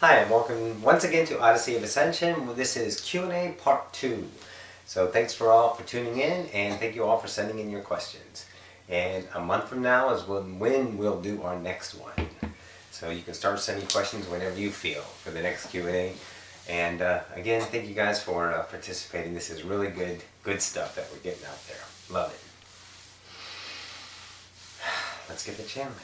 Hi, and welcome once again to Odyssey of Ascension. This is Q&A Part 2. So thanks for all for tuning in, and thank you all for sending in your questions. And a month from now is when we'll do our next one. So you can start sending questions whenever you feel for the next Q&A. And again, thank you guys for participating. This is really good stuff that we're getting out there. Love it. Let's get the channeling.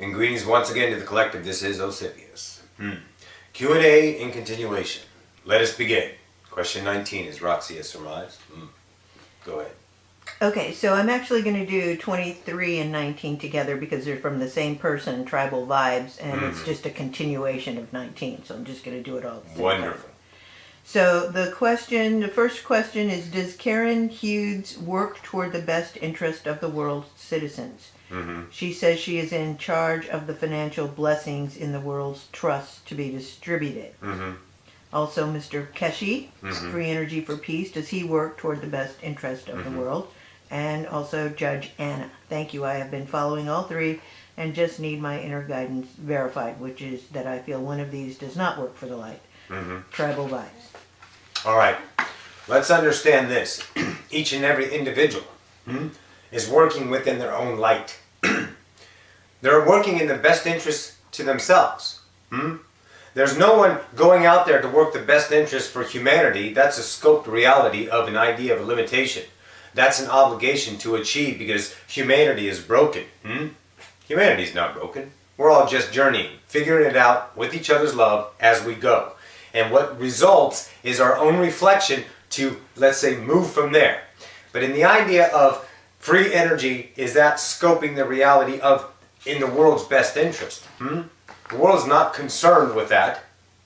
And greetings once again to the collective. This is Ocyphius. Q&A in continuation. Let us begin. Question 19 is Roxy surmised. Go ahead. Okay, so I'm actually going to do 23 and 19 together because they're from the same person, Tribal Vibes, and it's just a continuation of 19. So I'm just going to do it all at the same Wonderful. time. So the first question is, does Karen Hughes work toward the best interest of the world's citizens? She says she is in charge of the financial blessings in the world's trusts to be distributed. Also, Mr. Keshi, Free Energy for Peace, does he work toward the best interest of the world? And also Judge Anna. Thank you. I have been following all three and just need my inner guidance verified, which is that I feel one of these does not work for the light. Tribal Vibes. All right. Let's understand this. Each and every individual is working within their own light. They're working in the best interest to themselves. There's no one going out there to work the best interest for humanity. That's a scoped reality of an idea of a limitation. That's an obligation to achieve because humanity is broken. Humanity's not broken. We're all just journeying, figuring it out with each other's love as we go. And what results is our own reflection to, let's say, move from there. But in the idea of free energy, is that scoping the reality of in the world's best interest? The world's not concerned with that.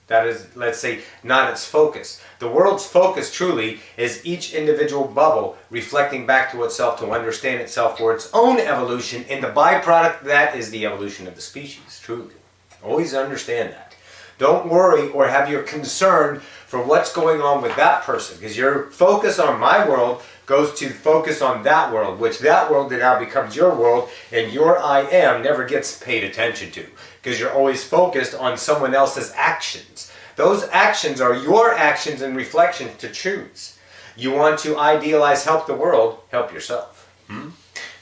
That is, let's say, not its focus. The world's focus truly is each individual bubble reflecting back to itself to understand itself for its own evolution, and the byproduct that is the evolution of the species, truly. Always understand that. Don't worry or have your concern for what's going on with that person, because your focus on my world goes to focus on that world, which that world that now becomes your world, and your I am never gets paid attention to, because you're always focused on someone else's actions. Those actions are your actions and reflections to choose. You want to idealize, help the world, help yourself.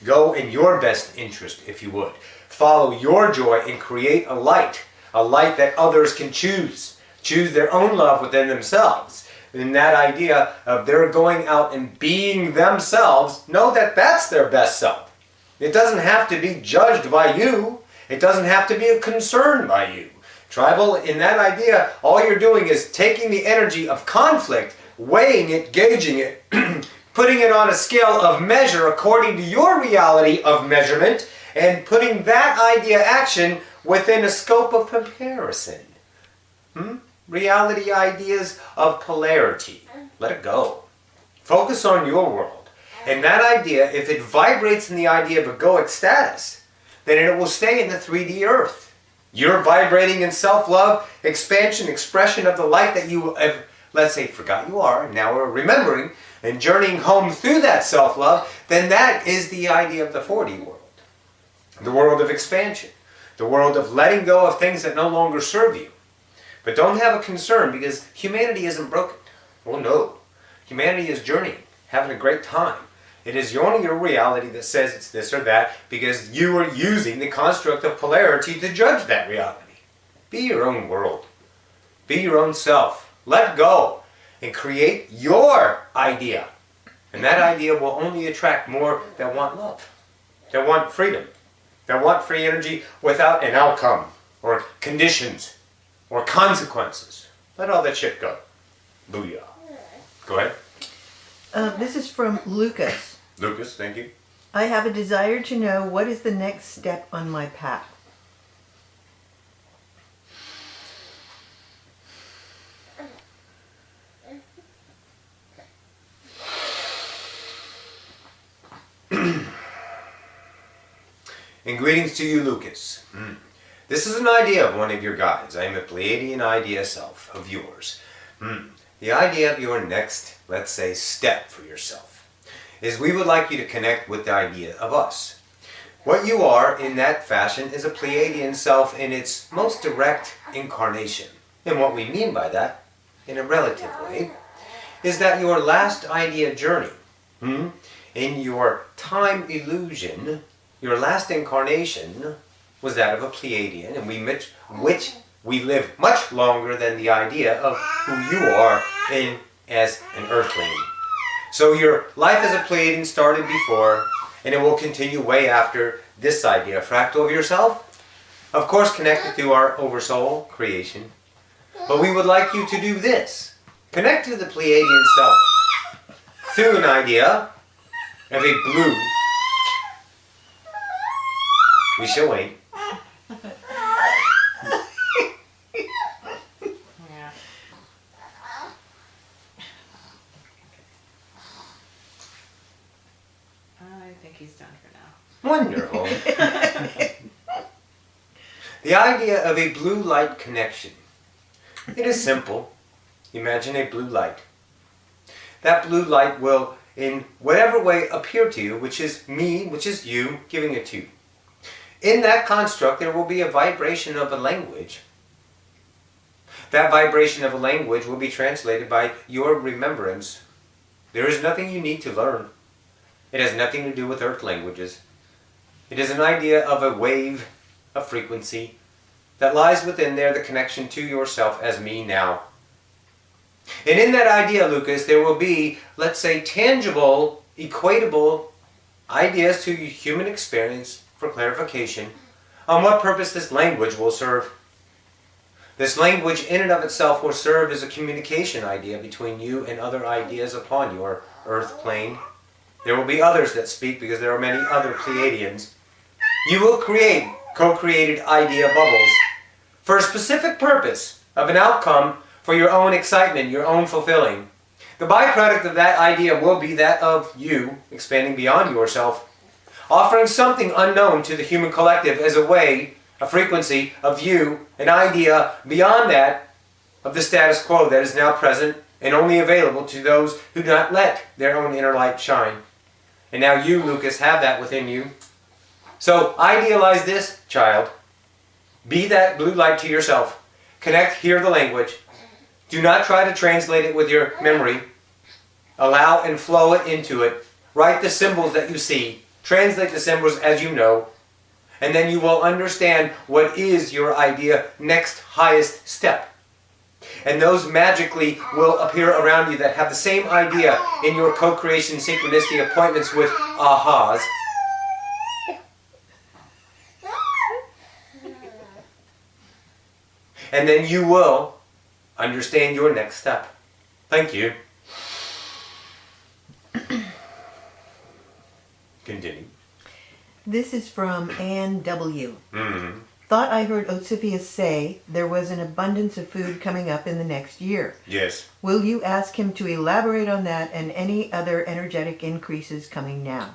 Go in your best interest, if you would. Follow your joy and create a light that others can choose. Choose their own love within themselves. In that idea of they're going out and being themselves, know that that's their best self. It doesn't have to be judged by you. It doesn't have to be a concern by you. Tribal, in that idea, all you're doing is taking the energy of conflict, weighing it, gauging it, putting it on a scale of measure according to your reality of measurement, and putting that idea action within a scope of comparison. Reality ideas of polarity. Let it go. Focus on your world. And that idea, if it vibrates in the idea of egoic status, then it will stay in the 3D earth. You're vibrating in self-love, expansion, expression of the light that you have, let's say, forgot you are, and now we're remembering, and journeying home through that self-love, then that is the idea of the 4D world. The world of expansion. The world of letting go of things that no longer serve you. But don't have a concern, because humanity isn't broken. Oh no. Humanity is journeying, having a great time. It is only your reality that says it's this or that, because you are using the construct of polarity to judge that reality. Be your own world. Be your own self. Let go and create your idea. And that idea will only attract more that want love, that want freedom, that want free energy without an outcome or conditions or consequences. Let all that shit go. Booyah. Go ahead. This is from Lucas. Lucas, thank you. I have a desire to know what is the next step on my path. And greetings to you, Lucas. This is an idea of one of your guides. I am a Pleiadian idea self of yours. The idea of your next, let's say, step for yourself is we would like you to connect with the idea of us. What you are in that fashion is a Pleiadian self in its most direct incarnation. And what we mean by that, in a relative way, is that your last idea journey, in your time illusion, your last incarnation was that of a Pleiadian, and which we live much longer than the idea of who you are as an earthling. So your life as a Pleiadian started before, and it will continue way after this idea, fractal of yourself, of course connected to our oversoul creation. But we would like you to do this. Connect to the Pleiadian self through an idea of a blue. We shall wait. Yeah. I think he's done for now. Wonderful. The idea of a blue light connection. It is simple. Imagine a blue light. That blue light will, in whatever way, appear to you, which is me, which is you, giving it to you. In that construct, there will be a vibration of a language. That vibration of a language will be translated by your remembrance. There is nothing you need to learn. It has nothing to do with earth languages. It is an idea of a wave, a frequency, that lies within there, the connection to yourself as me now. And in that idea, Lucas, there will be, let's say, tangible, equatable ideas to human experience for clarification on what purpose this language will serve. This language in and of itself will serve as a communication idea between you and other ideas upon your earth plane. There will be others that speak because there are many other Pleiadians. You will create co-created idea bubbles for a specific purpose of an outcome for your own excitement, your own fulfilling. The byproduct of that idea will be that of you expanding beyond yourself, offering something unknown to the human collective as a way, a frequency of you, an idea beyond that of the status quo that is now present and only available to those who do not let their own inner light shine. And now you, Lucas, have that within you. So idealize this, child. Be that blue light to yourself. Connect, hear the language. Do not try to translate it with your memory. Allow and flow it into it. Write the symbols that you see. Translate the symbols as you know. And then you will understand what is your idea next highest step. And those magically will appear around you that have the same idea in your co-creation synchronicity appointments with ahas. And then you will understand your next step. Thank you. Continue. This is from Ann W. Thought I heard Ocyphius say there was an abundance of food coming up in the next year. Yes. Will you ask him to elaborate on that and any other energetic increases coming now?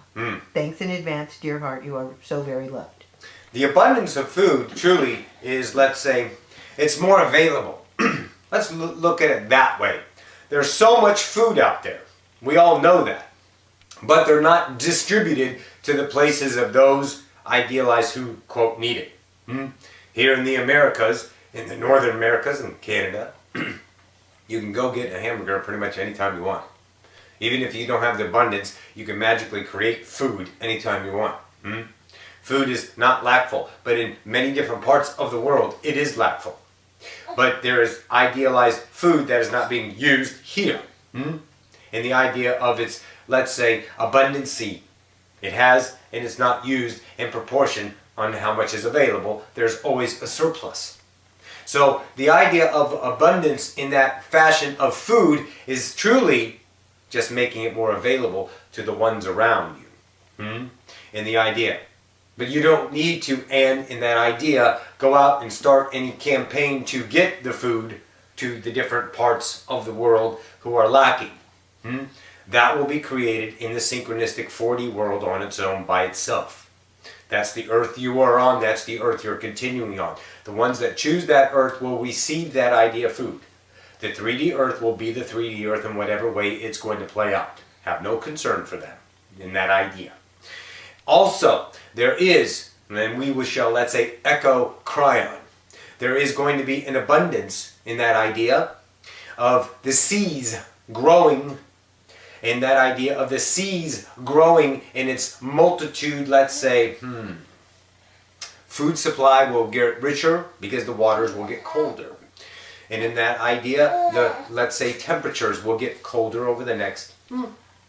Thanks in advance, dear heart. You are so very loved. The abundance of food truly is, let's say, it's more available. Let's look at it that way. There's so much food out there. We all know that. But they're not distributed to the places of those idealized who, quote, need it. Here in the Americas, in the Northern Americas and Canada, you can go get a hamburger pretty much anytime you want. Even if you don't have the abundance, you can magically create food anytime you want. Food is not lackful, but in many different parts of the world, it is lackful. But there is idealized food that is not being used here. In the idea of its, let's say, abundancy. It has, and it's not used in proportion on how much is available. There's always a surplus. So the idea of abundance in that fashion of food is truly just making it more available to the ones around you. In the idea. But you don't need to, and in that idea, go out and start any campaign to get the food to the different parts of the world who are lacking. That will be created in the synchronistic 4D world on its own by itself. That's the earth you are on. That's the earth you're continuing on. The ones that choose that earth will receive that idea of food. The 3D earth will be the 3D earth in whatever way it's going to play out. Have no concern for them in that idea. Also, there is, and we shall, let's say, echo cryon. There is going to be an abundance in that idea of the seas growing, in that idea of the seas growing in its multitude, let's say, food supply will get richer because the waters will get colder. And in that idea, let's say, temperatures will get colder over the next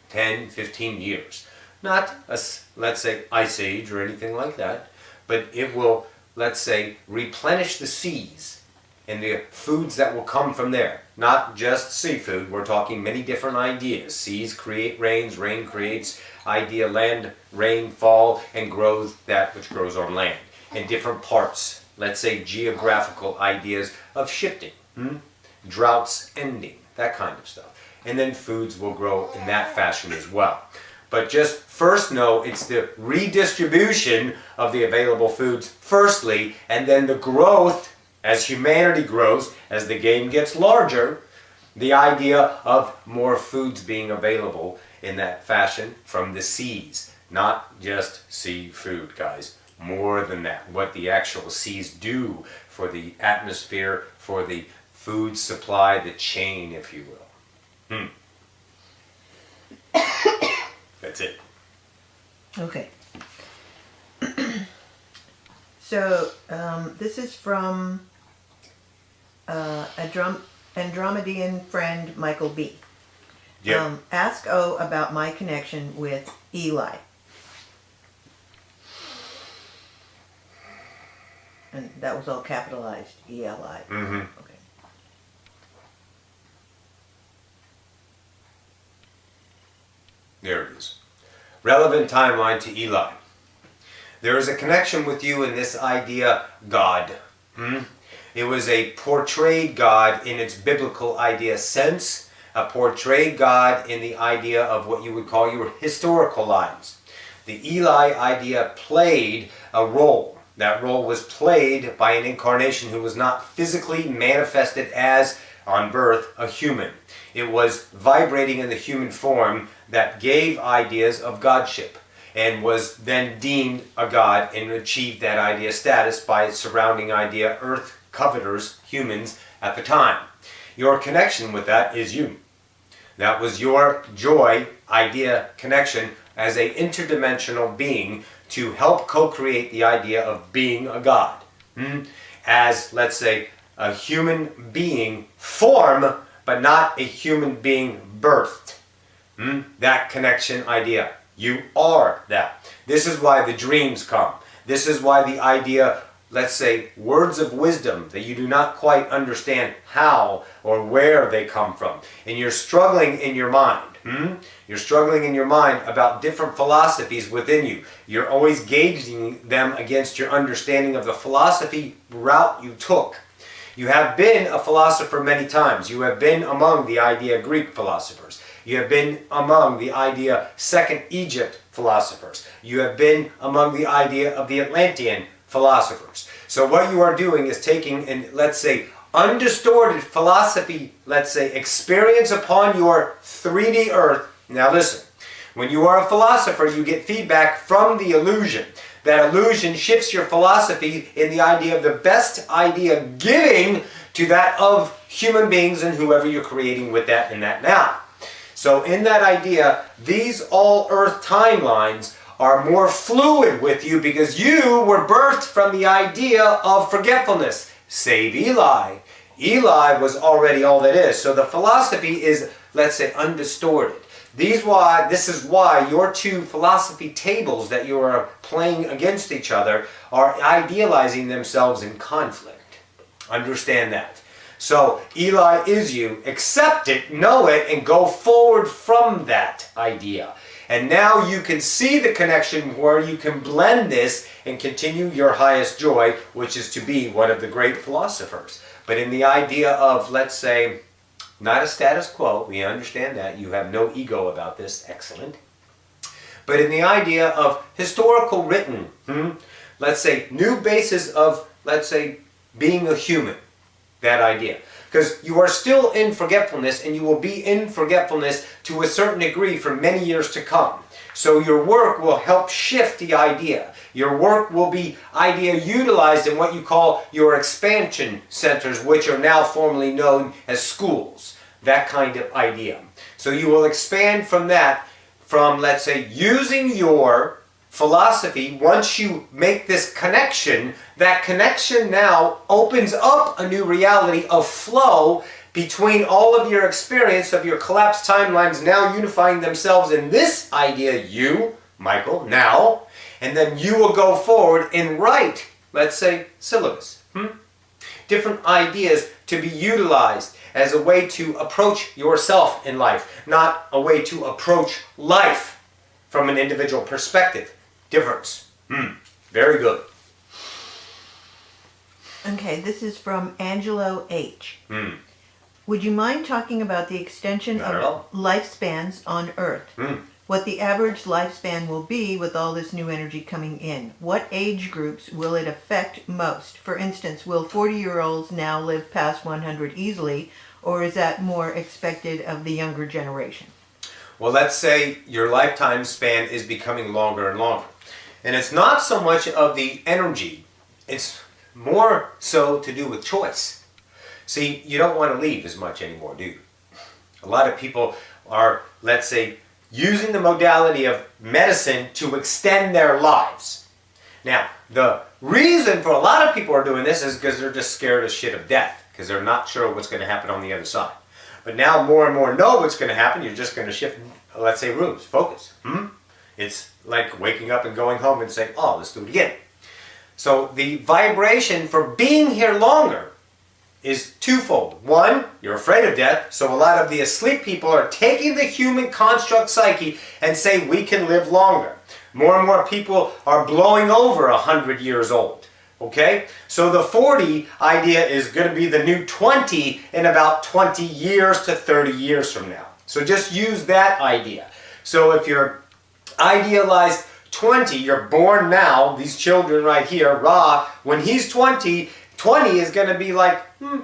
10, 15 years. Not a, let's say, ice age or anything like that, but it will, let's say, replenish the seas and the foods that will come from there. Not just seafood, we're talking many different ideas. Seas create rains, rain creates land, rainfall, and grows that which grows on land. In different parts, let's say geographical ideas of shifting, droughts ending, that kind of stuff. And then foods will grow in that fashion as well. But just first know it's the redistribution of the available foods firstly, and then the growth as humanity grows, as the game gets larger, the idea of more foods being available in that fashion from the seas. Not just seafood, guys. More than that. What the actual seas do for the atmosphere, for the food supply, the chain, if you will. That's it. Okay. So this is from Andromedan friend Michael B. Yep. Ask O about my connection with Eli. And that was all capitalized, E-L-I. Mm-hmm. Okay. There it is. Relevant timeline to Eli. There is a connection with you in this idea, God. It was a portrayed God in its biblical idea sense, a portrayed God in the idea of what you would call your historical lives. The Eli idea played a role. That role was played by an incarnation who was not physically manifested as, on birth, a human. It was vibrating in the human form that gave ideas of godship and was then deemed a god and achieved that idea status by its surrounding idea, earth coveters, humans, at the time. Your connection with that is you. That was your joy, idea, connection as an interdimensional being to help co-create the idea of being a god. As, let's say, a human being form, but not a human being birthed. That connection idea. You are that. This is why the dreams come. This is why the idea, let's say, words of wisdom that you do not quite understand how or where they come from. And you're struggling in your mind. You're struggling in your mind about different philosophies within you. You're always gauging them against your understanding of the philosophy route you took. You have been a philosopher many times. You have been among the idea Greek philosophers. You have been among the idea Second Egypt philosophers. You have been among the idea of the Atlantean philosophers. So what you are doing is taking an, let's say, undistorted philosophy, let's say, experience upon your 3D earth. Now listen, when you are a philosopher, you get feedback from the illusion. That illusion shifts your philosophy in the idea of the best idea giving to that of human beings and whoever you're creating with that and that now. So in that idea, these all earth timelines are more fluid with you because you were birthed from the idea of forgetfulness. Save Eli. Eli was already all that is. So the philosophy is, let's say, undistorted. This is why your two philosophy tables that you are playing against each other are idealizing themselves in conflict. Understand that. So Eli is you. Accept it, know it, and go forward from that idea. And now you can see the connection where you can blend this and continue your highest joy, which is to be one of the great philosophers. But in the idea of, let's say, not a status quo, we understand that. You have no ego about this. Excellent. but in the idea of historical written, let's say, new basis of, let's say, being a human, that idea. Because you are still in forgetfulness, and you will be in forgetfulness to a certain degree for many years to come. So your work will help shift the idea. Your work will be idea utilized in what you call your expansion centers, which are now formally known as schools. That kind of idea. So you will expand from that, from, let's say, using your philosophy. Once you make this connection, that connection now opens up a new reality of flow between all of your experience of your collapsed timelines now unifying themselves in this idea, you, Michael, now, and then you will go forward and write, let's say, syllabus. Different ideas to be utilized as a way to approach yourself in life, not a way to approach life from an individual perspective. Difference. Very good. Okay, this is from Angelo H. Would you mind talking about the extension Not at of all. lifespans on Earth? What the average lifespan will be with all this new energy coming in? What age groups will it affect most? For instance, will 40-year-olds now live past 100 easily, or is that more expected of the younger generation? Well, let's say your lifetime span is becoming longer and longer. And it's not so much of the energy, it's more so to do with choice. See, you don't want to leave as much anymore, do you? A lot of people are, let's say, using the modality of medicine to extend their lives. Now, the reason for a lot of people are doing this is because they're just scared as shit of death, because they're not sure what's going to happen on the other side. But now more and more know what's going to happen. You're just going to shift, let's say, rooms, focus. It's like waking up and going home and saying, oh, let's do it again. So the vibration for being here longer is twofold. One, you're afraid of death, so a lot of the asleep people are taking the human construct psyche and say we can live longer. More and more people are blowing over 100 years old. Okay? So the 40 idea is going to be the new 20 in about 20 years to 30 years from now. So just use that idea. So if you're idealized 20, you're born now, these children right here, Ra, when he's 20, 20 is going to be like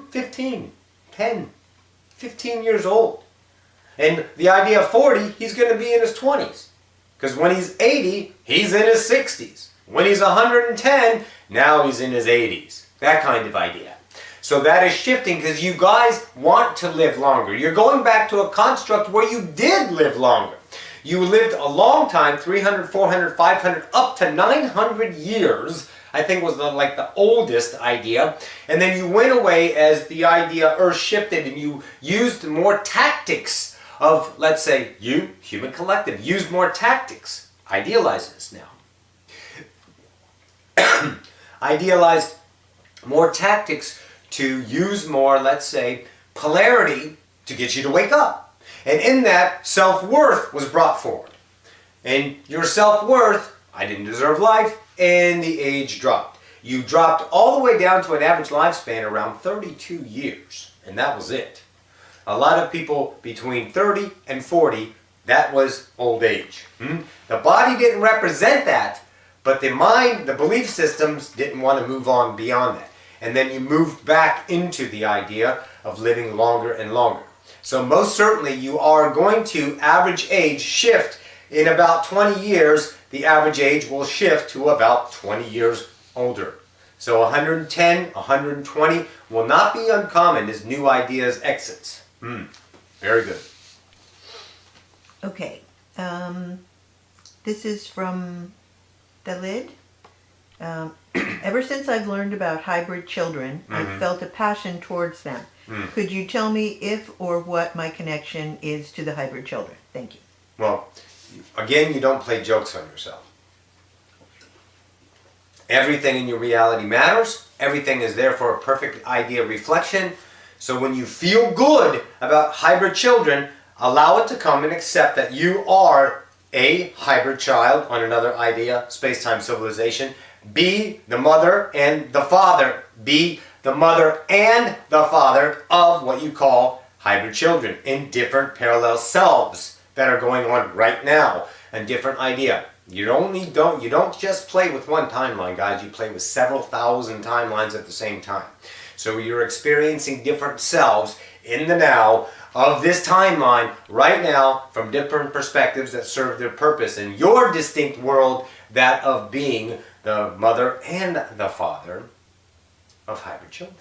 15, 10, 15 years old. And the idea of 40, he's going to be in his 20s. Because when he's 80, he's in his 60s. When he's 110, now he's in his 80s. That kind of idea. So that is shifting because you guys want to live longer. You're going back to a construct where you did live longer. You lived a long time, 300, 400, 500, up to 900 years, I think was the oldest idea. And then you went away as the idea Earth shifted and you used more tactics of, let's say, you, human collective, used more tactics. Idealize this now. Idealized more tactics to use more, let's say, polarity to get you to wake up. And in that, self-worth was brought forward. And your self-worth, I didn't deserve life, and the age dropped. You dropped all the way down to an average lifespan around 32 years. And that was it. A lot of people between 30 and 40, that was old age. The body didn't represent that, but the mind, the belief systems didn't want to move on beyond that. And then you moved back into the idea of living longer and longer. So most certainly you are going to average age shift in about 20 years. The average age will shift to about 20 years older. So 110, 120 will not be uncommon as new ideas exits. Very good. Okay. This is from Dalid. Ever since I've learned about hybrid children, I've felt a passion towards them. Could you tell me if or what my connection is to the hybrid children? Thank you. Well, again, you don't play jokes on yourself. Everything in your reality matters. Everything is therefore a perfect idea reflection. So when you feel good about hybrid children, allow it to come and accept that you are A, hybrid child on another idea, space-time civilization. B, the mother and the father. B, the mother and the father of what you call hybrid children in different parallel selves that are going on right now. a different idea. You don't just play with one timeline, guys. You play with several thousand timelines at the same time. So you're experiencing different selves in the now of this timeline right now from different perspectives that serve their purpose in your distinct world, that of being the mother and the father of hybrid children.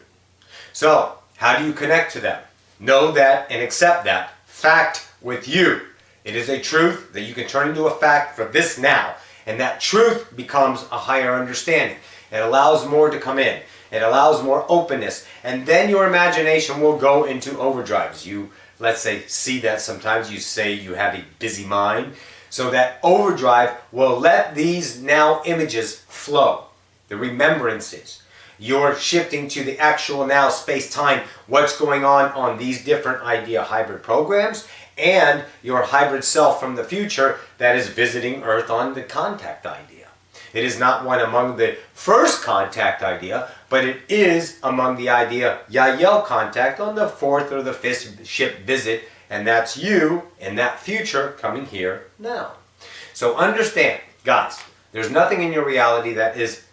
So, how do you connect to them? Know that and accept that fact with you. It is a truth that you can turn into a fact for this now. And that truth becomes a higher understanding. It allows more to come in. It allows more openness. And then your imagination will go into overdrives. You, let's say, see that sometimes. You say you have a busy mind. So that overdrive will let these now images flow. The remembrances. You're shifting to the actual now space-time, what's going on these different idea hybrid programs, and your hybrid self from the future that is visiting Earth on the contact idea. It is not one among the first contact idea, but it is among the idea Yael contact on the fourth or the fifth ship visit, and that's you in that future coming here now. So understand, guys, there's nothing in your reality that is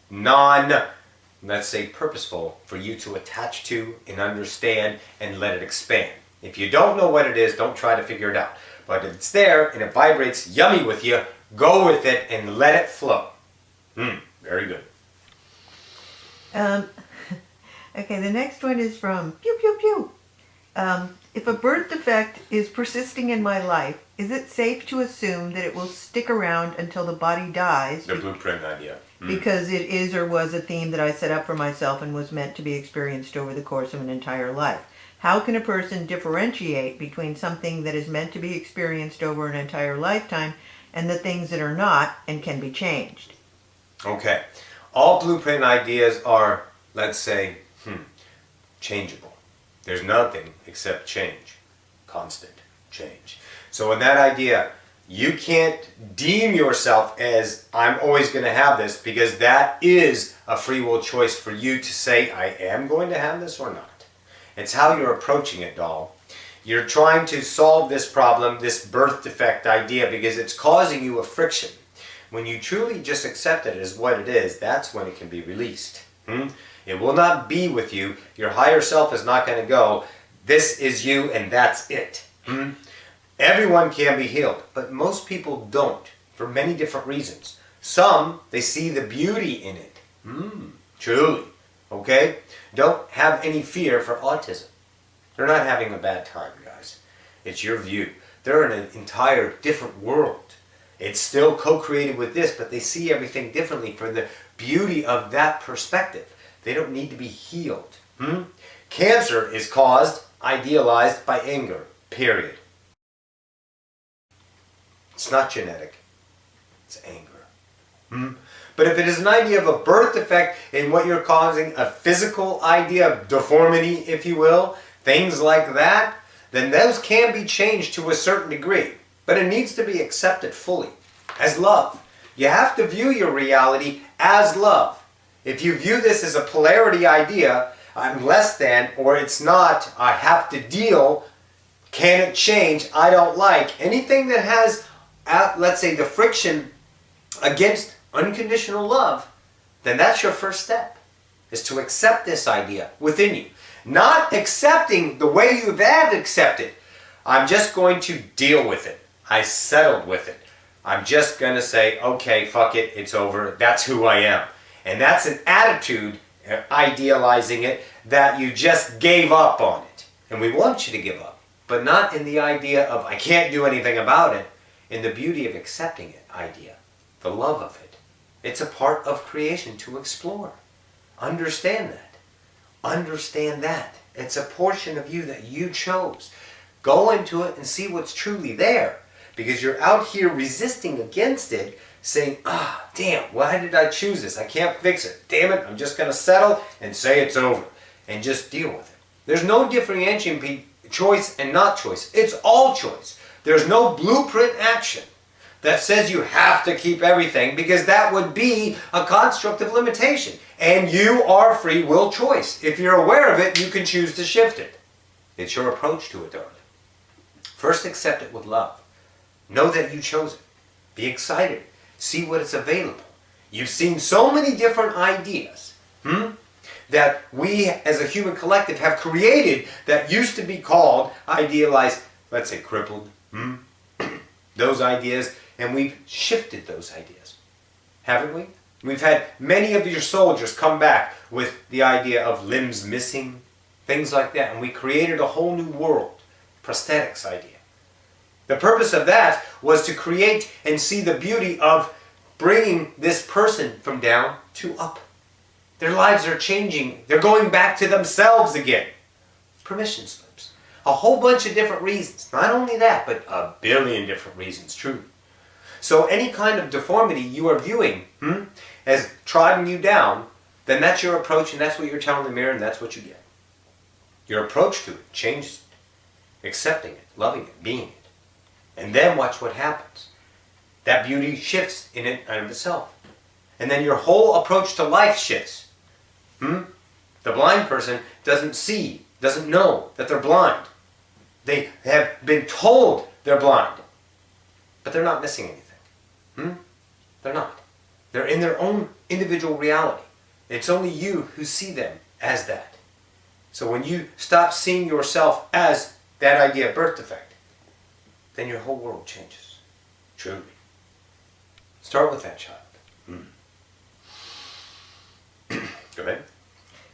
let's say purposeful for you to attach to and understand and let it expand. If you don't know what it is, don't try to figure it out. But if it's there and it vibrates yummy with you, go with it and let it flow. Very good. Okay, the next one is from Pew Pew Pew. If a birth defect is persisting in my life, is it safe to assume that it will stick around until the body dies? The blueprint idea. Because it is or was a theme that I set up for myself and was meant to be experienced over the course of an entire life. How can a person differentiate between something that is meant to be experienced over an entire lifetime and the things that are not and can be changed? Okay. All blueprint ideas are, let's say, changeable. There's nothing except change. Constant change. So in that idea, you can't deem yourself as, I'm always going to have this, because that is a free will choice for you to say, I am going to have this or not. It's how you're approaching it, doll. You're trying to solve this problem, this birth defect idea, because it's causing you a friction. When you truly just accept it as what it is, that's when it can be released. It will not be with you. Your higher self is not going to go, this is you and that's it. Everyone can be healed, but most people don't, for many different reasons. Some, they see the beauty in it. Truly. Okay? Don't have any fear for autism. They're not having a bad time, guys. It's your view. They're in an entire different world. It's still co-created with this, but they see everything differently for the beauty of that perspective. They don't need to be healed. Cancer is caused, idealized by anger. Period. It's not genetic. It's anger. But if it is an idea of a birth defect in what you're causing, a physical idea of deformity, if you will, things like that, then those can be changed to a certain degree. But it needs to be accepted fully as love. You have to view your reality as love. If you view this as a polarity idea, I'm less than, or it's not, I have to deal, can it change, I don't like, anything that has, let's say, the friction against unconditional love, then that's your first step, is to accept this idea within you. Not accepting the way you've had accepted. I'm just going to deal with it. I settled with it. I'm just going to say, okay, fuck it, it's over. That's who I am. And that's an attitude, idealizing it, that you just gave up on it. And we want you to give up. But not in the idea of, I can't do anything about it. In the beauty of accepting it idea. The love of it. It's a part of creation to explore. Understand that. Understand that. It's a portion of you that you chose. Go into it and see what's truly there. Because you're out here resisting against it, saying, damn, why did I choose this? I can't fix it. Damn it, I'm just going to settle and say it's over. And just deal with it. There's no differentiating between choice and not choice. It's all choice. There's no blueprint action that says you have to keep everything, because that would be a construct of limitation. And you are free will choice. If you're aware of it, you can choose to shift it. It's your approach to it, darling. First, accept it with love. Know that you chose it. Be excited. See what is available. You've seen so many different ideas that we as a human collective have created that used to be called idealized, let's say crippled, those ideas, and we've shifted those ideas, haven't we? We've had many of your soldiers come back with the idea of limbs missing, things like that, and we created a whole new world, prosthetics idea. The purpose of that was to create and see the beauty of bringing this person from down to up. Their lives are changing. They're going back to themselves again. Permission slips. A whole bunch of different reasons. Not only that, but a billion different reasons, truly. So any kind of deformity you are viewing as trodden you down, then that's your approach, and that's what you're telling the mirror, and that's what you get. Your approach to it changes it. Accepting it, loving it, being it. And then watch what happens. That beauty shifts in it and of itself. And then your whole approach to life shifts. The blind person doesn't see, doesn't know that they're blind. They have been told they're blind. But they're not missing anything. They're not. They're in their own individual reality. It's only you who see them as that. So when you stop seeing yourself as that idea of birth defect, then your whole world changes. Truly. Start with that child. Go ahead.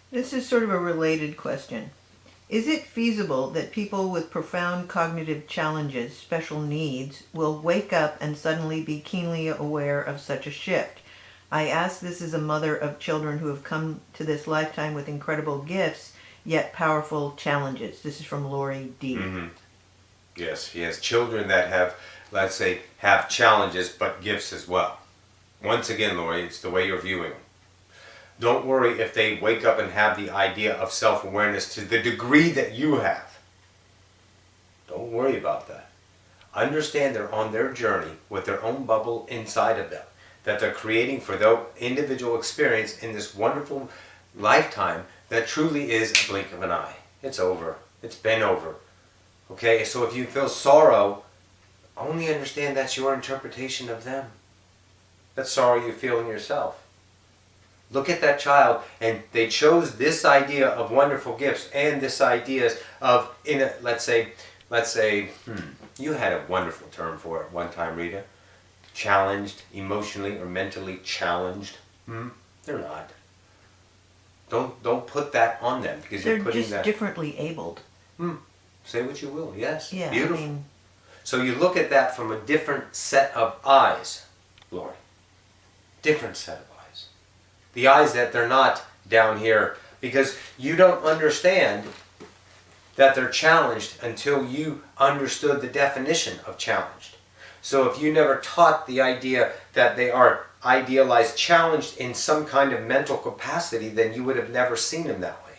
This is sort of a related question. Is it feasible that people with profound cognitive challenges, special needs, will wake up and suddenly be keenly aware of such a shift? I ask this as a mother of children who have come to this lifetime with incredible gifts, yet powerful challenges. This is from Lori D. Yes, he has children that have, let's say, have challenges but gifts as well. Once again, Lori, it's the way you're viewing them. Don't worry if they wake up and have the idea of self-awareness to the degree that you have. Don't worry about that. Understand they're on their journey with their own bubble inside of them that they're creating for their individual experience in this wonderful lifetime that truly is a blink of an eye. It's over. It's been over. Okay, so if you feel sorrow, only understand that's your interpretation of them. That sorrow you feel in yourself. Look at that child, and they chose this idea of wonderful gifts and this idea of, let's say, you had a wonderful term for it one time, Rita. Challenged, emotionally or mentally challenged. They're not. Don't put that on them because They're you're putting just that. differently abled. Say what you will. Yes. Yeah, Beautiful. I mean, So you look at that from a different set of eyes, Lori. Different set of eyes. The eyes that they're not down here, because you don't understand that they're challenged until you understood the definition of challenged. So if you never taught the idea that they are idealized, challenged in some kind of mental capacity, then you would have never seen them that way.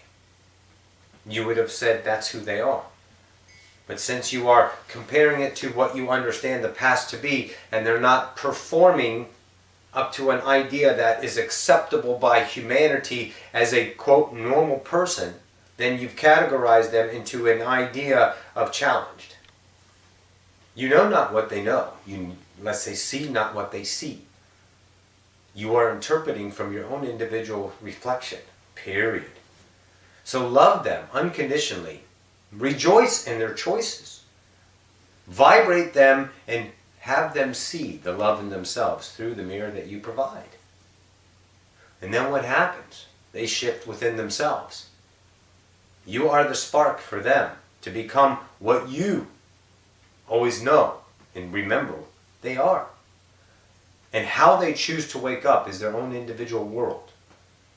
You would have said that's who they are. But since you are comparing it to what you understand the past to be, and they're not performing up to an idea that is acceptable by humanity as a, quote, normal person, then you've categorized them into an idea of challenged. You know not what they know. You, let's say, see not what they see. You are interpreting from your own individual reflection, period. So love them unconditionally. Rejoice in their choices. Vibrate them and have them see the love in themselves through the mirror that you provide. And then what happens? They shift within themselves. You are the spark for them to become what you always know and remember they are. And how they choose to wake up is their own individual world,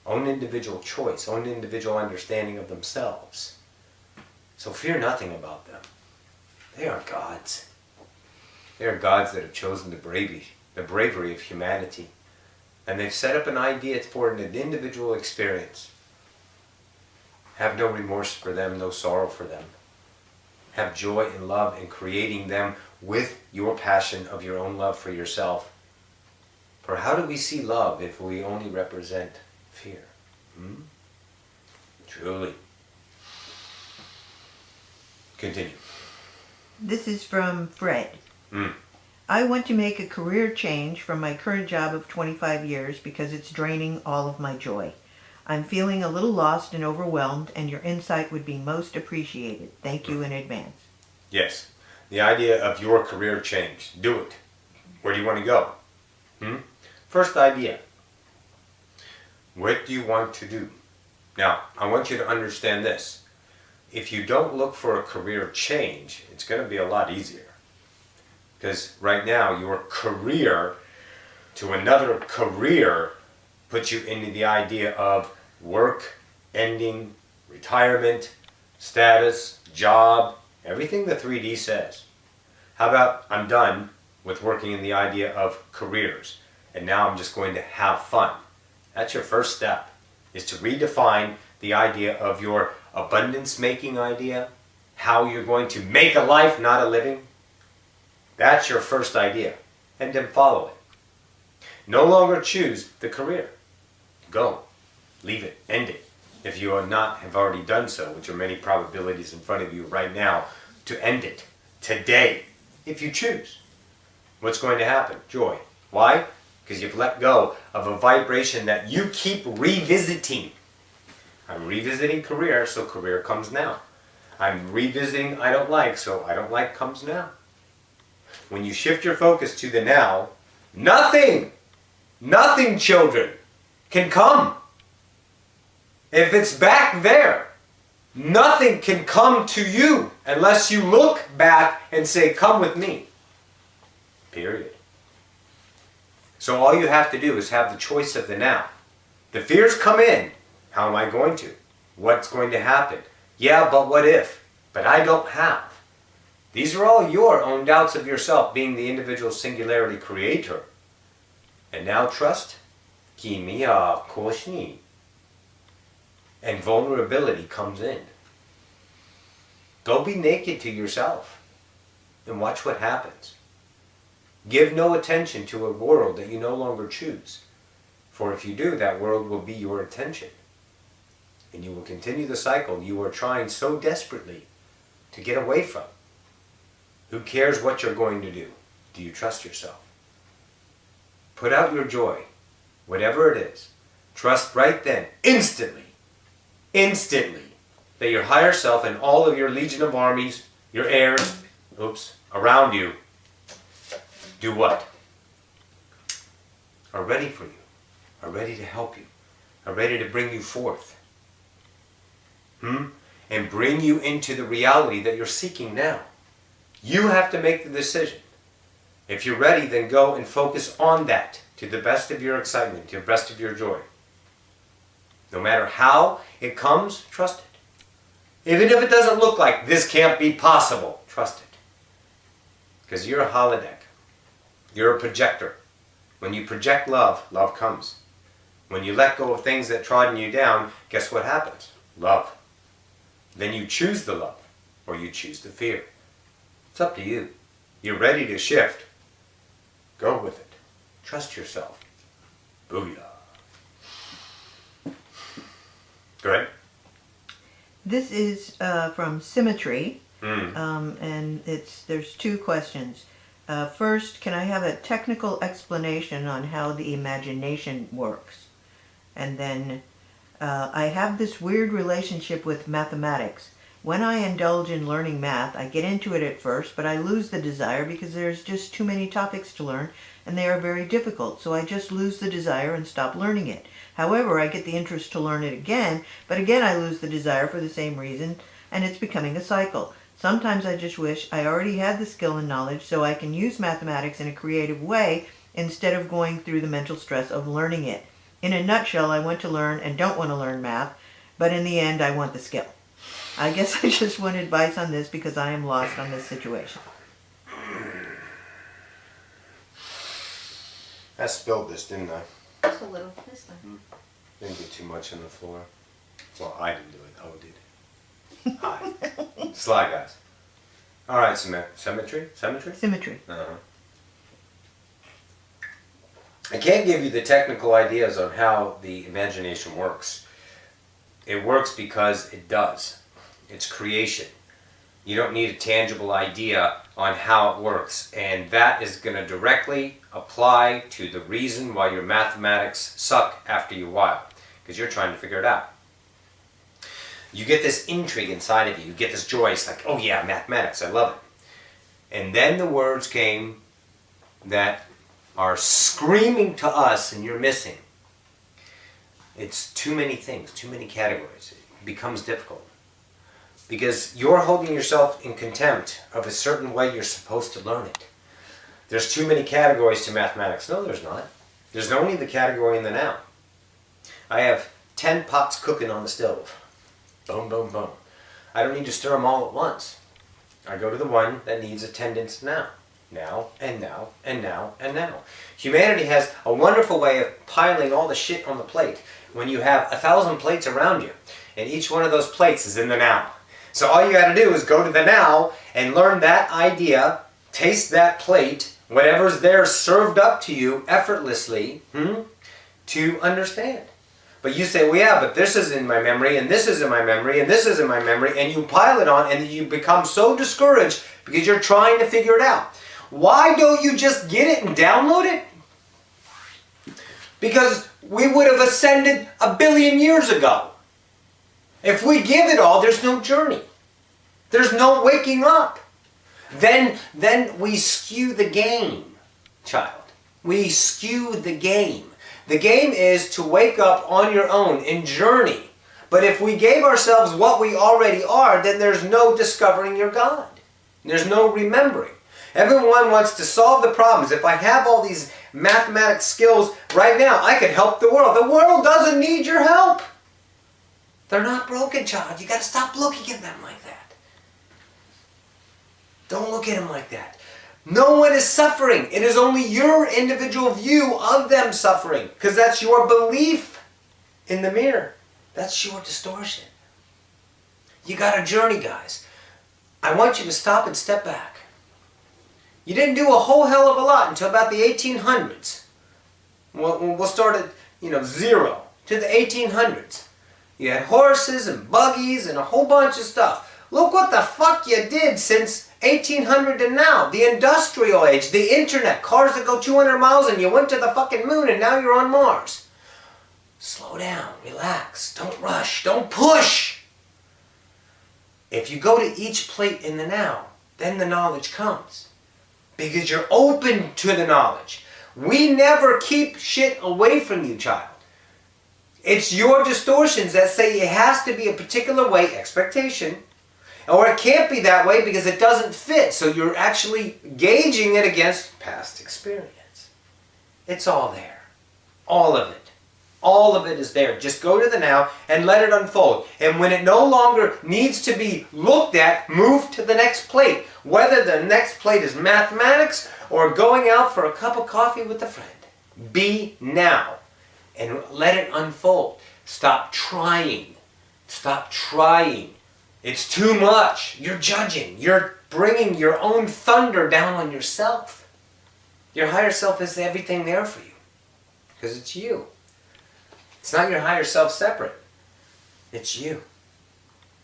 own individual choice, own individual understanding of themselves. So fear nothing about them. They are gods. They are gods that have chosen the bravery of humanity. And they've set up an idea for an individual experience. Have no remorse for them, no sorrow for them. Have joy and love in creating them with your passion of your own love for yourself. For how do we see love if we only represent fear? Truly. Continue. this is from Fred. I want to make a career change from my current job of 25 years because it's draining all of my joy. I'm feeling a little lost and overwhelmed, and your insight would be most appreciated. Thank you in advance. Yes. The idea of your career change. Do it. Where do you want to go? First idea. What do you want to do? Now, I want you to understand this. If you don't look for a career change, it's going to be a lot easier. Because right now, your career to another career puts you into the idea of work, ending, retirement, status, job, everything the 3D says. How about I'm done with working in the idea of careers, and now I'm just going to have fun. That's your first step, is to redefine the idea of your abundance-making idea, how you're going to make a life, not a living. That's your first idea, and then follow it. No longer choose the career. Go. Leave it. End it. If you have already done so, which are many probabilities in front of you right now, to end it today, if you choose. What's going to happen? Joy. Why? Because you've let go of a vibration that you keep revisiting. I'm revisiting career, so career comes now. I'm revisiting I don't like, so I don't like comes now. When you shift your focus to the now, nothing, children, can come. If it's back there, nothing can come to you unless you look back and say, come with me. Period. So all you have to do is have the choice of the now. The fears come in. How am I going to? What's going to happen? Yeah, but what if? But I don't have. These are all your own doubts of yourself, being the individual singularity creator. And now trust. Kimia koshni. And vulnerability comes in. Go be naked to yourself and watch what happens. Give no attention to a world that you no longer choose. For if you do, that world will be your attention. And you will continue the cycle you are trying so desperately to get away from. Who cares what you're going to do? Do you trust yourself? Put out your joy, whatever it is. Trust right then, instantly, that your higher self and all of your legion of armies, your heirs, around you, do what? Are ready for you, are ready to help you, are ready to bring you forth. And bring you into the reality that you're seeking now. You have to make the decision. If you're ready, then go and focus on that to the best of your excitement, to the best of your joy. No matter how it comes, trust it. Even if it doesn't look like this can't be possible, trust it. Because you're a holodeck. You're a projector. When you project love, love comes. When you let go of things that trodden you down, guess what happens? Love. Then you choose the love, or you choose the fear. It's up to you. You're ready to shift. Go with it. Trust yourself. Booyah. Go ahead. This is from Symmetry, and there's two questions. First, can I have a technical explanation on how the imagination works? And then, I have this weird relationship with mathematics. When I indulge in learning math, I get into it at first, but I lose the desire because there's just too many topics to learn, and they are very difficult, so I just lose the desire and stop learning it. However, I get the interest to learn it again, but again I lose the desire for the same reason, and it's becoming a cycle. Sometimes I just wish I already had the skill and knowledge so I can use mathematics in a creative way instead of going through the mental stress of learning it. In a nutshell, I want to learn and don't want to learn math, but in the end I want the skill. I guess I just want advice on this because I am lost on this situation. I spilled this, didn't I? Just a little this time. Didn't get too much on the floor. Well, I didn't do it. Oh, did. Hi. Sly guys. All right, symmetry? Symmetry. I can't give you the technical ideas on how the imagination works. It works because it does. It's creation. You don't need a tangible idea on how it works. And that is going to directly apply to the reason why your mathematics suck after a while. Because you're trying to figure it out. You get this intrigue inside of you. You get this joy. It's like, oh yeah, mathematics. I love it. And then the words came that are screaming to us and you're missing. It's too many things, too many categories. It becomes difficult. Because you're holding yourself in contempt of a certain way you're supposed to learn it. There's too many categories to mathematics. No, there's not. There's only the category in the now. I have 10 pots cooking on the stove. Boom, boom, boom. I don't need to stir them all at once. I go to the one that needs attendance now. Now, and now, and now, and now. Humanity has a wonderful way of piling all the shit on the plate when you have 1,000 plates around you. And each one of those plates is in the now. So all you got to do is go to the now and learn that idea, taste that plate, whatever's there served up to you effortlessly to understand. But you say, well, yeah, but this is in my memory, and this is in my memory, and this is in my memory, and you pile it on, and you become so discouraged because you're trying to figure it out. Why don't you just get it and download it? Because we would have ascended 1 billion years ago. If we give it all, there's no journey. There's no waking up. Then we skew the game, child. We skew the game. The game is to wake up on your own and journey. But if we gave ourselves what we already are, then there's no discovering your God. There's no remembering. Everyone wants to solve the problems. If I have all these mathematics skills right now, I could help the world. The world doesn't need your help. They're not broken, child. You got to stop looking at them like that. Don't look at them like that. No one is suffering. It is only your individual view of them suffering. Because that's your belief in the mirror. That's your distortion. You got a journey, guys. I want you to stop and step back. You didn't do a whole hell of a lot until about the 1800s. We'll start at, 0 to the 1800s. You had horses and buggies and a whole bunch of stuff. Look what the fuck you did since 1800 to now. The industrial age, the internet, cars that go 200 miles and you went to the fucking moon and now you're on Mars. Slow down, relax, don't rush, don't push. If you go to each plate in the now, then the knowledge comes. Because you're open to the knowledge. We never keep shit away from you, child. It's your distortions that say it has to be a particular way, expectation, or it can't be that way because it doesn't fit. So you're actually gauging it against past experience. It's all there. All of it. All of it is there. Just go to the now and let it unfold. And when it no longer needs to be looked at, move to the next plate. Whether the next plate is mathematics or going out for a cup of coffee with a friend. Be now. And let it unfold. Stop trying. Stop trying. It's too much. You're judging. You're bringing your own thunder down on yourself. Your higher self is everything there for you. Because it's you. It's not your higher self separate. It's you.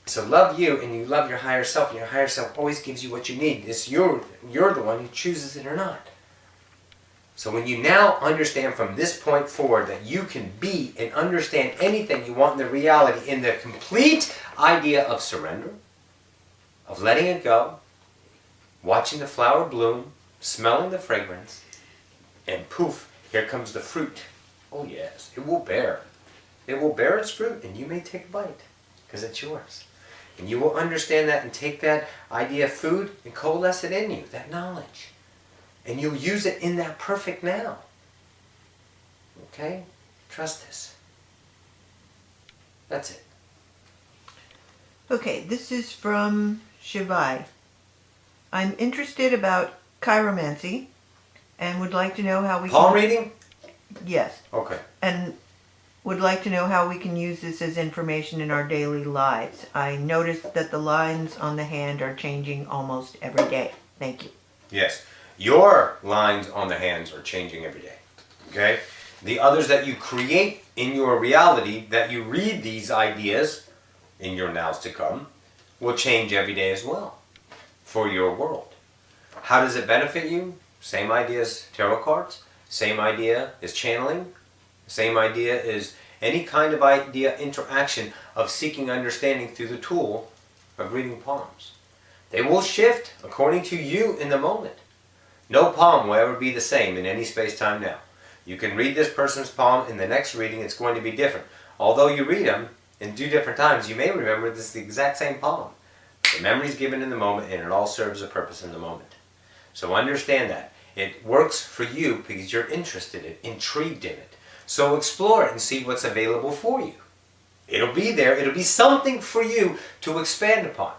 So love you and you love your higher self. And your higher self always gives you what you need. It's you're the one who chooses it or not. So when you now understand from this point forward that you can be and understand anything you want in the reality in the complete idea of surrender, of letting it go, watching the flower bloom, smelling the fragrance, and poof, here comes the fruit. Oh yes, it will bear. It will bear its fruit and you may take a bite because it's yours. And you will understand that and take that idea of food and coalesce it in you, that knowledge. And you'll use it in that perfect now. Okay? Trust this. That's it. Okay, this is from Shivai. I'm interested about chiromancy and would like to know how we Palm reading? Yes. Okay. And would like to know how we can use this as information in our daily lives. I noticed that the lines on the hand are changing almost every day. Thank you. Yes. Your lines on the hands are changing every day. Okay? The others that you create in your reality, that you read these ideas in your nows to come, will change every day as well. for your world. How does it benefit you? Same idea as tarot cards, same idea as channeling, same idea as any kind of idea interaction of seeking understanding through the tool of reading palms. They will shift according to you in the moment. No palm will ever be the same in any space-time now. You can read this person's palm, in the next reading it's going to be different. Although you read them in 2 different times, you may remember this is the exact same palm. The memory is given in the moment, and it all serves a purpose in the moment. So understand that. It works for you because you're interested in it, intrigued in it. So explore it and see what's available for you. It'll be there. It'll be something for you to expand upon.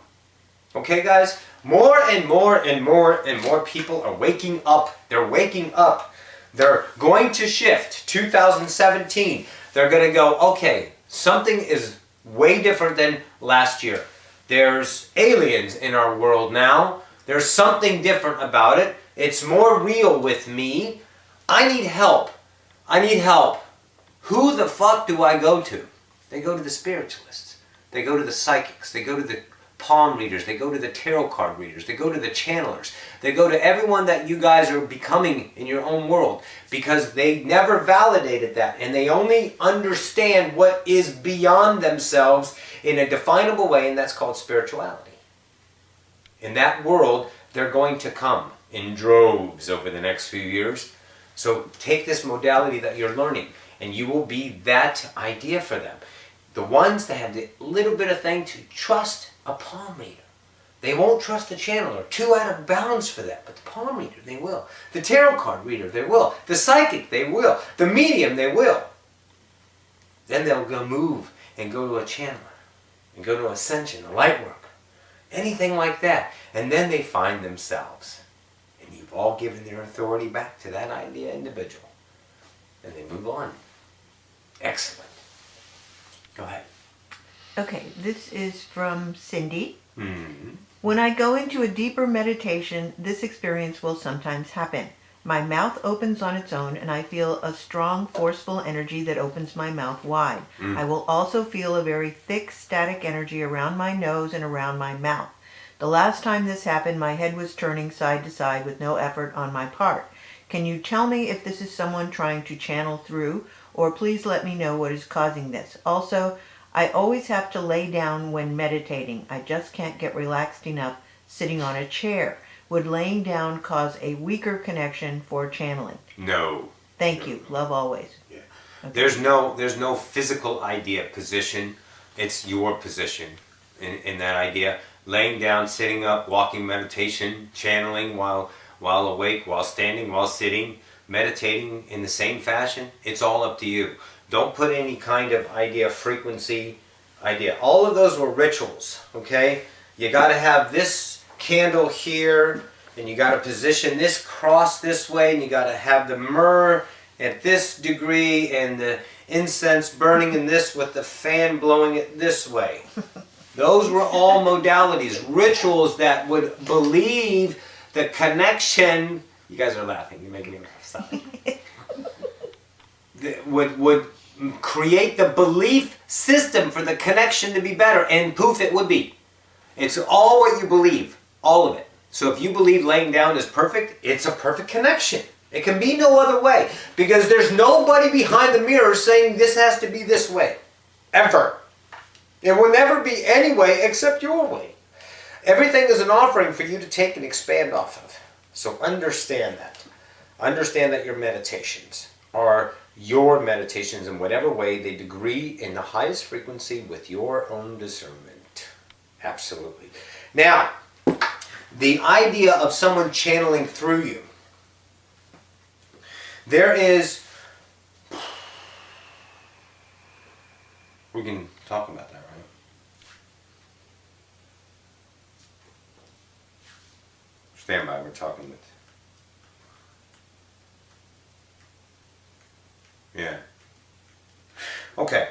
Okay, guys? More and more and more and more people are waking up. They're waking up. They're going to shift. 2017. They're going to go, okay, something is way different than last year. There's aliens in our world now. There's something different about it. It's more real with me. I need help. I need help. Who the fuck do I go to? They go to the spiritualists. They go to the psychics. They go to the palm readers. They go to the tarot card readers. They go to the channelers. They go to everyone that you guys are becoming in your own world because they never validated that, and they only understand what is beyond themselves in a definable way, and that's called spirituality. In that world, they're going to come in droves over the next few years. So take this modality that you're learning, and you will be that idea for them. The ones that have the little bit of thing to trust a palm reader. They won't trust the channeler. Too out of bounds for that. But the palm reader, they will. The tarot card reader, they will. The psychic, they will. The medium, they will. Then they'll go move and go to a channeler. And go to ascension, a light worker. Anything like that. And then they find themselves. And you've all given their authority back to that idea individual. And they move on. Excellent. Go ahead. Okay, this is from Cindy. Mm-hmm. When I go into a deeper meditation, this experience will sometimes happen. My mouth opens on its own, and I feel a strong, forceful energy that opens my mouth wide. I will also feel a very thick, static energy around my nose and around my mouth. The last time this happened, my head was turning side to side with no effort on my part. Can you tell me if this is someone trying to channel through, or please let me know what is causing this? Also, I always have to lay down when meditating. I just can't get relaxed enough sitting on a chair. Would laying down cause a weaker connection for channeling? No. Thank you. Love always. Yeah. Okay. There's no physical idea position. It's your position in that idea. Laying down, sitting up, walking meditation, channeling while awake, while standing, while sitting, meditating in the same fashion. It's all up to you. Don't put any kind of idea, frequency, idea. All of those were rituals, okay? You got to have this candle here, and you got to position this cross this way, and you got to have the myrrh at this degree, and the incense burning in this with the fan blowing it this way. Those were all modalities, rituals that would believe the connection. You guys are laughing. You're making me laugh. Stop. would create the belief system for the connection to be better, and poof, it would be. It's all what you believe, all of it. So if you believe laying down is perfect, it's a perfect connection. It can be no other way, because there's nobody behind the mirror saying this has to be this way, ever. It will never be any way except your way. Everything is an offering for you to take and expand off of. So understand that. Understand that your meditations are your meditations in whatever way they degree in the highest frequency with your own discernment. Absolutely. Now, the idea of someone channeling through you. There is... We can talk about that, right? Stand by, we're talking with... Yeah. Okay.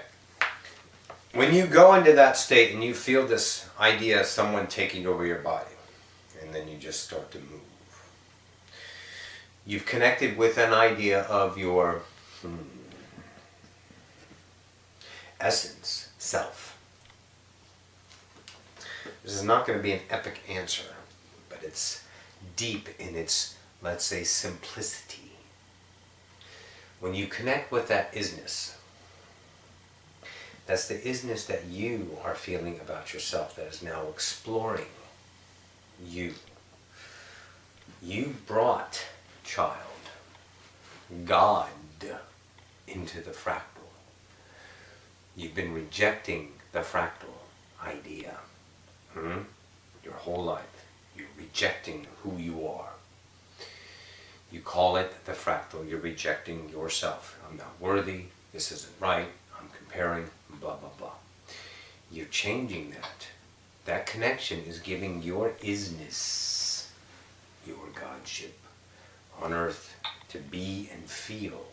When you go into that state and you feel this idea of someone taking over your body, and then you just start to move, you've connected with an idea of your essence, self. This is not going to be an epic answer, but it's deep in its, let's say, simplicity. When you connect with that isness, that's the isness that you are feeling about yourself that is now exploring you. You brought, child, God into the fractal. You've been rejecting the fractal idea your whole life. You're rejecting who you are. You call it the fractal. You're rejecting yourself. I'm not worthy. This isn't right. I'm comparing, blah, blah, blah. You're changing that. That connection is giving your isness, your Godship on earth, to be and feel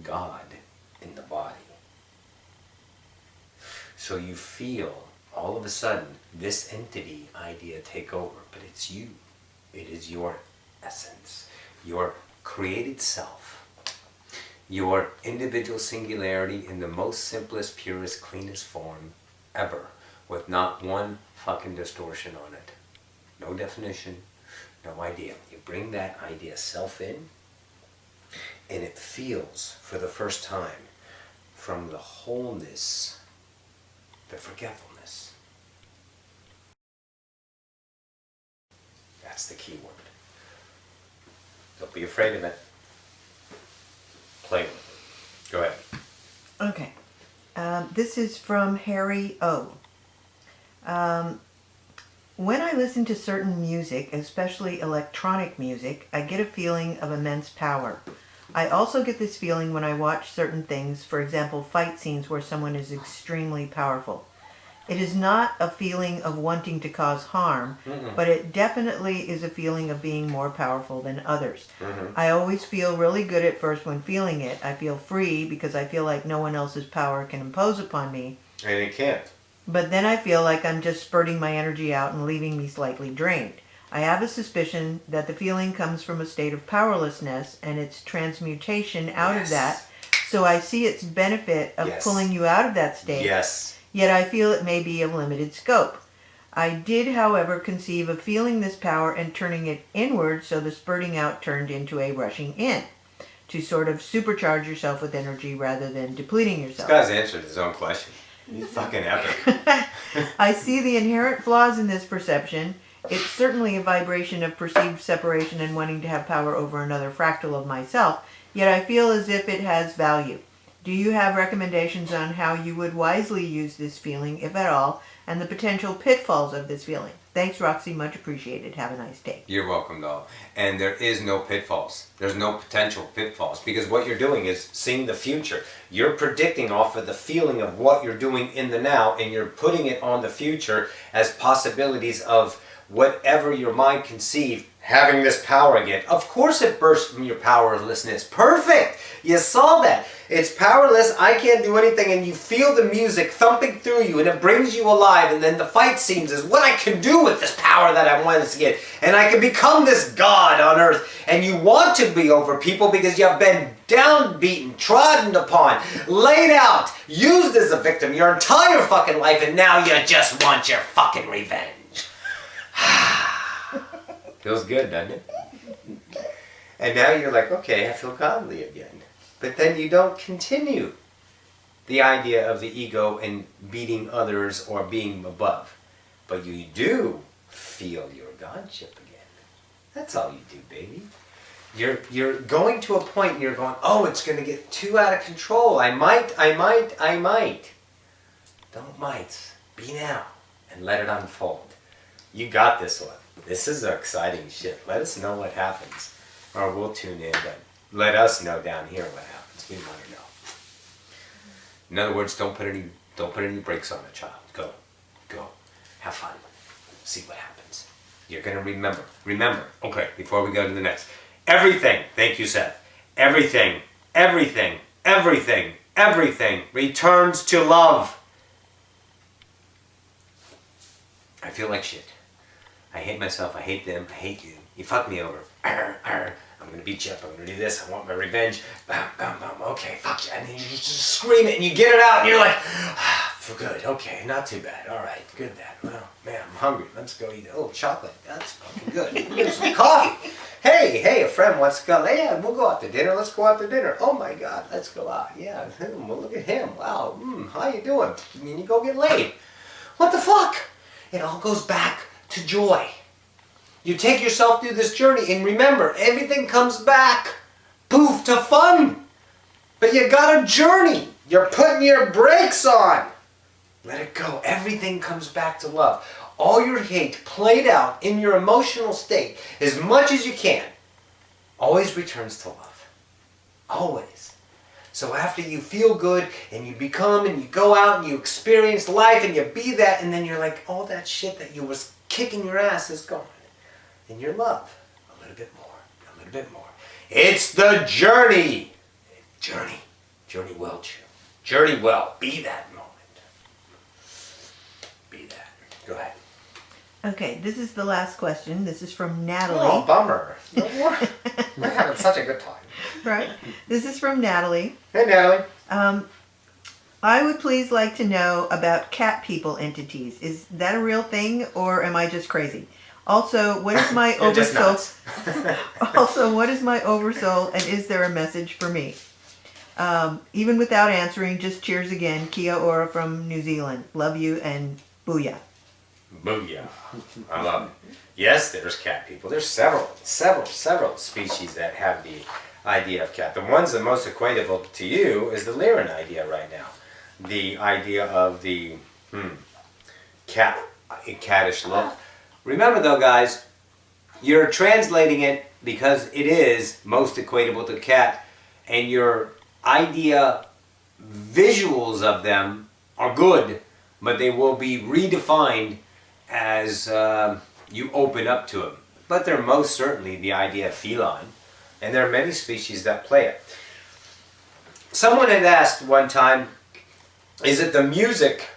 God in the body. So you feel all of a sudden this entity idea take over, but it's you. It is your essence, your created self, your individual singularity in the most simplest, purest, cleanest form ever, with not one fucking distortion on it. No definition, no idea. You bring that idea self in, and it feels for the first time from the wholeness, the forgetfulness. That's the key word. Don't be afraid of it. Play with it. Go ahead. Okay. This is from Harry O. When I listen to certain music, especially electronic music, I get a feeling of immense power. I also get this feeling when I watch certain things, for example, fight scenes where someone is extremely powerful. It is not a feeling of wanting to cause harm, but it definitely is a feeling of being more powerful than others. I always feel really good at first when feeling it. I feel free because I feel like no one else's power can impose upon me. And it can't. But then I feel like I'm just spurting my energy out and leaving me slightly drained. I have a suspicion that the feeling comes from a state of powerlessness and its transmutation out of that. So I see its benefit of pulling you out of that state. Yes. Yet I feel it may be of limited scope. I did, however, conceive of feeling this power and turning it inward, so the spurting out turned into a rushing in, to sort of supercharge yourself with energy rather than depleting yourself. This guy's answered his own question. He's fucking epic. I see the inherent flaws in this perception. It's certainly a vibration of perceived separation and wanting to have power over another fractal of myself, yet I feel as if it has value. Do you have recommendations on how you would wisely use this feeling, if at all, and the potential pitfalls of this feeling? Thanks, Roxy. Much appreciated. Have a nice day. You're welcome, doll. And there is no pitfalls. There's no potential pitfalls, because what you're doing is seeing the future. You're predicting off of the feeling of what you're doing in the now, and you're putting it on the future as possibilities of whatever your mind conceived having this power again. Of course it bursts from your powerlessness. Perfect! You saw that. It's powerless, I can't do anything, and you feel the music thumping through you, and it brings you alive, and then the fight scenes is what I can do with this power that I want to get, and I can become this God on earth, and you want to be over people because you've been downbeaten, trodden upon, laid out, used as a victim your entire fucking life, and now you just want your fucking revenge. Feels good, doesn't it? And now you're like, okay, I feel godly again. But then you don't continue the idea of the ego and beating others or being above. But you do feel your godship again. That's all you do, baby. You're going to a point and you're going, oh, it's going to get too out of control. I might. Don't might. Be now and let it unfold. You got this one. This is exciting shit. Let us know what happens. Or we'll tune in, but let us know down here what happens. We want to know. In other words, don't put any brakes on a child. Go. Have fun. See what happens. You're going to remember. Remember. Okay, before we go to the next. Everything. Thank you, Seth. Everything returns to love. I feel like shit. I hate myself, I hate them, I hate you. You fucked me over. Arr, arr. I'm gonna beat you up, I'm gonna do this, I want my revenge. Bam, bam, bam, okay, fuck you. And then you just scream it and you get it out and you're like, For good. Okay, not too bad. All right, good that. Well, man, I'm hungry. Let's go eat a little chocolate. That's fucking good. Get some coffee. Hey, a friend wants to come. Yeah, we'll go out to dinner. Let's go out to dinner. Oh my God, let's go out. Yeah, well, look at him. Wow. How you doing? And you go get laid. What the fuck? It all goes back to joy. You take yourself through this journey, and remember, everything comes back, poof, to fun. But you got a journey. You're putting your brakes on. Let it go. Everything comes back to love. All your hate played out in your emotional state, as much as you can, always returns to love. Always. So after you feel good and you become and you go out and you experience life and you be that, and then you're like, all that shit that you was kicking your ass is gone. And your love, a little bit more, a little bit more. It's the journey. Journey well, Chill. Journey well. Be that moment. Be that. Go ahead. Okay, this is the last question. This is from Natalie. Oh, bummer. No more. We're having such a good time. Right. This is from Natalie. Hey, Natalie. I would please like to know about cat people entities. Is that a real thing, or am I just crazy? Also, what is my You're just oversoul? Also, what is my oversoul, and is there a message for me? Even without answering, just cheers again. Kia ora from New Zealand. Love you and booyah. Booyah. I love it. Yes, there's cat people. There's several species that have the idea of cat. The ones that most equatable to you is the Lyran idea right now. The idea of the cattish look. Remember though, guys, you're translating it because it is most equatable to cat, and your idea visuals of them are good, but they will be redefined as you open up to them. But they're most certainly the idea of feline, and there are many species that play it. Someone had asked one time, is it the music,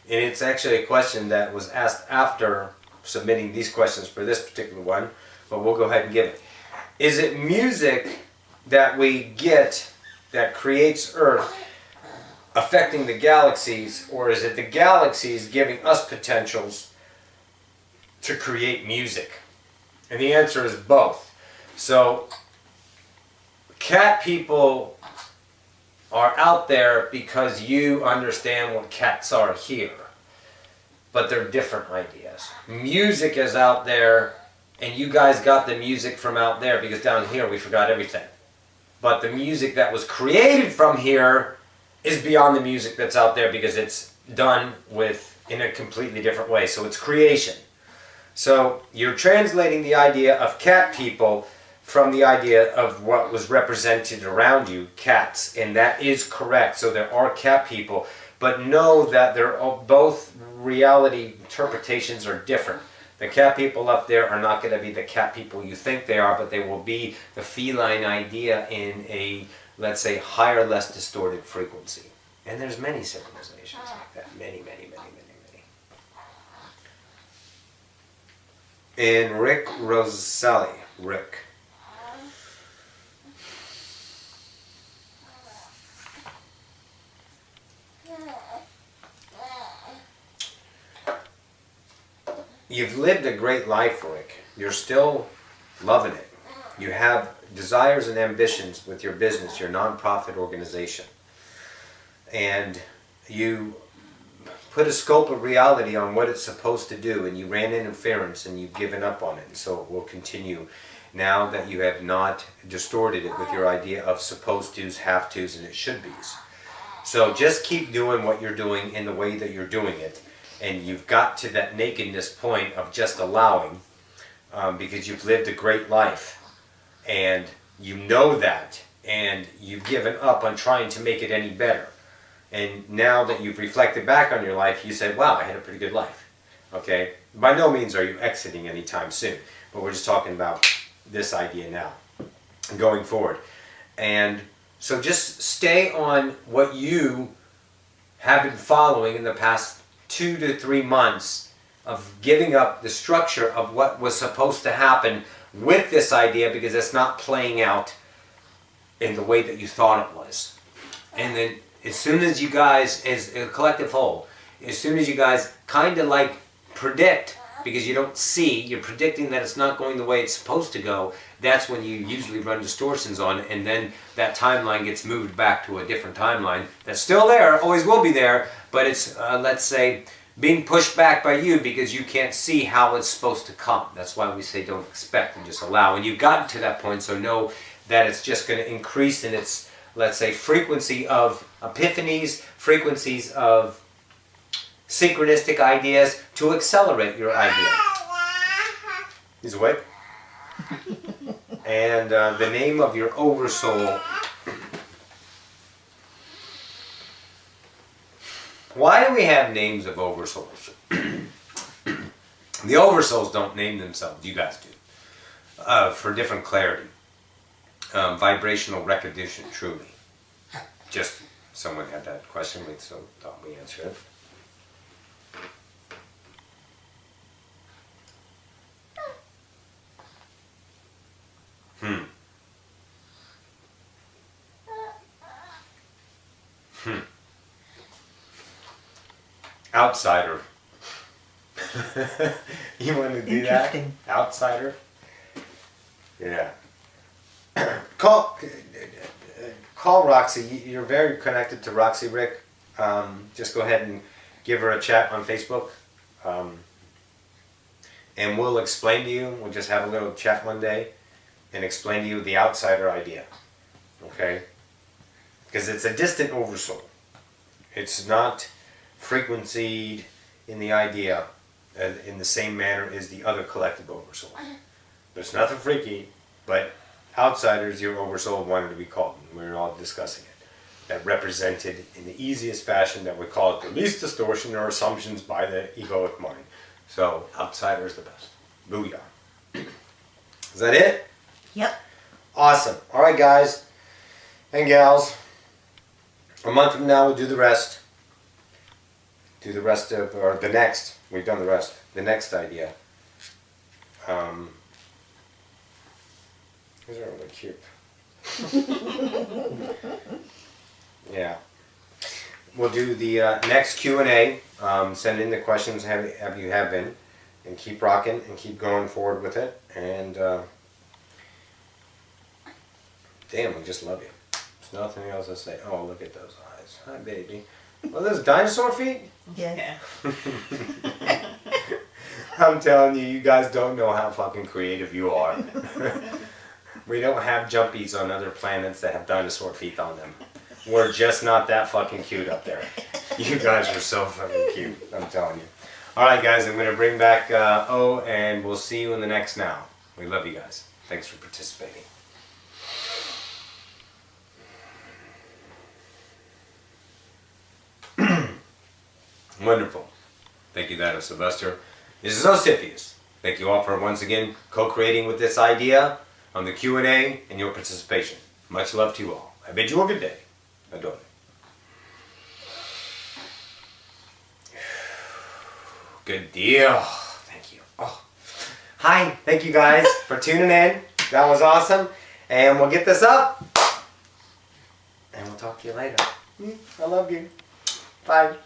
and it's actually a question that was asked after submitting these questions for this particular one, but we'll go ahead and give it. Is it music that we get that creates Earth affecting the galaxies, or is it the galaxies giving us potentials to create music? And the answer is both. So cat people are out there because you understand what cats are here, but they're different ideas. Music is out there, and you guys got the music from out there, because down here we forgot everything. But the music that was created from here is beyond the music that's out there, because it's done in a completely different way. So it's creation. So you're translating the idea of cat people from the idea of what was represented around you, cats, and that is correct. So there are cat people, but know that they're both reality interpretations are different. The cat people up there are not going to be the cat people you think they are, but they will be the feline idea in a, let's say, higher, less distorted frequency. And there's many civilizations like that. Many. And Rick Roselli. Rick. You've lived a great life, Rick. You're still loving it. You have desires and ambitions with your business, your nonprofit organization. And you put a scope of reality on what it's supposed to do, and you ran interference and you've given up on it. And so it will continue now that you have not distorted it with your idea of supposed to's, have to's, and it should be's. So just keep doing what you're doing in the way that you're doing it. And you've got to that nakedness point of just allowing, because you've lived a great life, and you know that, and you've given up on trying to make it any better. And now that you've reflected back on your life, you say, wow, I had a pretty good life. Okay? By no means are you exiting anytime soon, but we're just talking about this idea now, going forward. And so just stay on what you have been following in the past 2 to 3 months of giving up the structure of what was supposed to happen with this idea, because it's not playing out in the way that you thought it was. And then as soon as you guys, as a collective whole, as soon as you guys kind of like predict, because you don't see, you're predicting that it's not going the way it's supposed to go, that's when you usually run distortions on it, and then that timeline gets moved back to a different timeline that's still there, always will be there, but it's, let's say, being pushed back by you because you can't see how it's supposed to come. That's why we say don't expect and just allow. And you've gotten to that point, so know that it's just going to increase in its, let's say, frequency of epiphanies, frequencies of synchronistic ideas to accelerate your idea. He's awake. And the name of your oversoul. Why do we have names of oversouls? The oversouls don't name themselves. You guys do. For different clarity. Vibrational recognition, truly. Just someone had that question, so thought we answered it. Outsider. You want to do that? Interesting. Outsider? Yeah. Call Roxy. You're very connected to Roxy, Rick. Just go ahead and give her a chat on Facebook. And we'll explain to you, we'll just have a little chat one day and explain to you the outsider idea. Okay? Because it's a distant oversoul. It's not frequencied in the idea in the same manner as the other collective oversouls. There's nothing freaky, but outsiders, your oversoul wanted to be called, and we were all discussing it. That represented in the easiest fashion that we call it the least distortion or assumptions by the egoic mind. So, outsider is the best. Booyah. Is that it? Yep. Awesome. All right, guys and gals. A month from now, we'll do the rest. Do the rest of, or the next. We've done the rest. The next idea. These are really cute. Yeah. We'll do the next Q&A. Send in the questions have you have been. And keep rocking and keep going forward with it. And damn, we just love you. There's nothing else to say. Oh, look at those eyes. Hi, baby. Well, those dinosaur feet? Yeah. I'm telling you, you guys don't know how fucking creative you are. We don't have jumpies on other planets that have dinosaur feet on them. We're just not that fucking cute up there. You guys are so fucking cute, I'm telling you. Alright guys, I'm going to bring back O, and we'll see you in the next now. We love you guys. Thanks for participating. Wonderful. Thank you, that of Sylvester. This is Ocyphius. Thank you all for once again co-creating with this idea on the Q&A and your participation. Much love to you all. I bid you a good day. Adore. Good deal. Thank you. Oh. Hi. Thank you guys for tuning in. That was awesome. And we'll get this up. And we'll talk to you later. I love you. Bye.